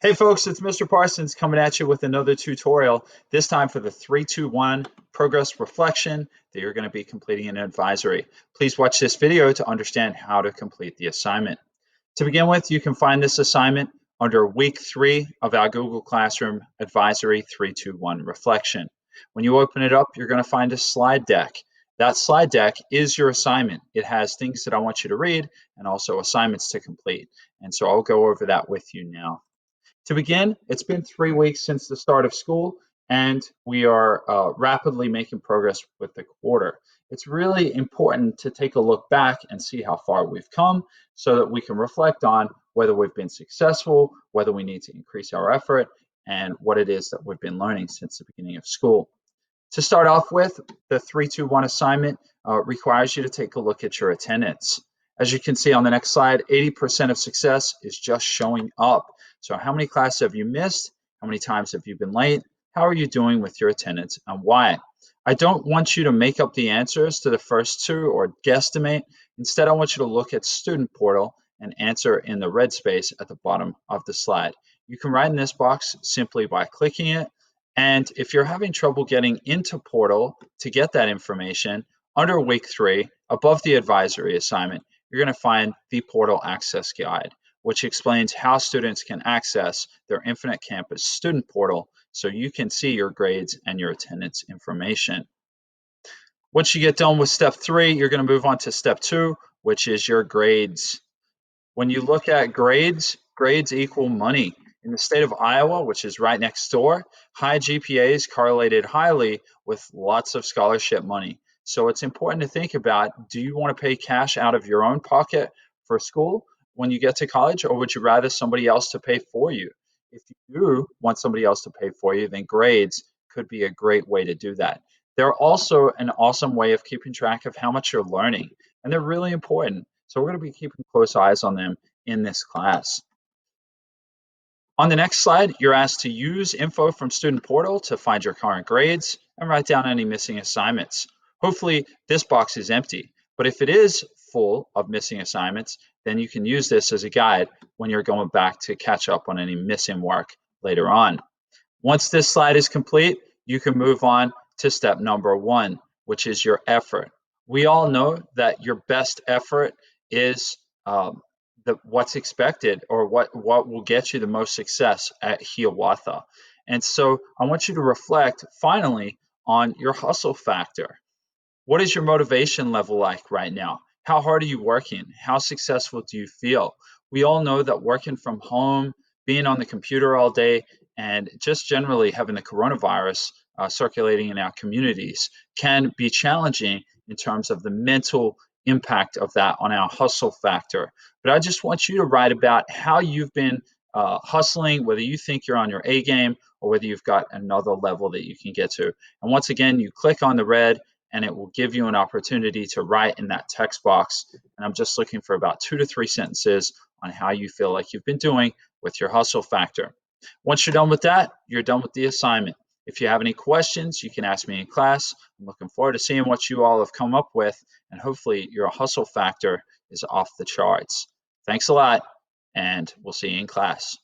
Hey folks, it's Mr. Parsons coming at you with another tutorial, this time for the 3-2-1 progress reflection that you're going to be completing in advisory. Please watch this video to understand how to complete the assignment. To begin with, you can find this assignment under week 3 of our Google Classroom Advisory 3-2-1 reflection. When you open it up, you're going to find a slide deck. That slide deck is your assignment. It has things that I want you to read and also assignments to complete. And so I'll go over that with you now. To begin, it's been 3 weeks since the start of school, and we are rapidly making progress with the quarter. It's really important to take a look back and see how far we've come so that we can reflect on whether we've been successful, whether we need to increase our effort, and what it is that we've been learning since the beginning of school. To start off with, the 3-2-1 assignment requires you to take a look at your attendance. As you can see on the next slide, 80% of success is just showing up. So how many classes have you missed? How many times have you been late? How are you doing with your attendance and why? I don't want you to make up the answers to the first two or guesstimate. Instead, I want you to look at Student Portal and answer in the red space at the bottom of the slide. You can write in this box simply by clicking it. And if you're having trouble getting into Portal to get that information, under week 3, above the advisory assignment, you're going to find the Portal Access Guide, which explains how students can access their Infinite Campus Student Portal so you can see your grades and your attendance information. Once you get done with step 3, you're going to move on to step 2, which is your grades. When you look at grades, grades equal money. In the state of Iowa, which is right next door, high GPAs correlated highly with lots of scholarship money. So it's important to think about, do you want to pay cash out of your own pocket for school when you get to college, or would you rather somebody else to pay for you? If you do want somebody else to pay for you, then grades could be a great way to do that. They're also an awesome way of keeping track of how much you're learning, and they're really important. So we're going to be keeping close eyes on them in this class. On the next slide, you're asked to use info from Student Portal to find your current grades and write down any missing assignments. Hopefully, this box is empty, but if it is full of missing assignments, then you can use this as a guide when you're going back to catch up on any missing work later on. Once this slide is complete, you can move on to step number 1, which is your effort. We all know that your best effort is what's expected, or what will get you the most success at Hiawatha. And so I want you to reflect finally on your hustle factor. What is your motivation level like right now? How hard are you working? How successful do you feel? We all know that working from home, being on the computer all day, and just generally having the coronavirus circulating in our communities can be challenging in terms of the mental impact of that on our hustle factor. But I just want you to write about how you've been hustling, whether you think you're on your A game or whether you've got another level that you can get to. And once again, you click on the red and it will give you an opportunity to write in that text box. And I'm just looking for about 2 to 3 sentences on how you feel like you've been doing with your hustle factor. Once you're done with that, you're done with the assignment. If you have any questions, you can ask me in class. I'm looking forward to seeing what you all have come up with, and hopefully your hustle factor is off the charts. Thanks a lot, and we'll see you in class.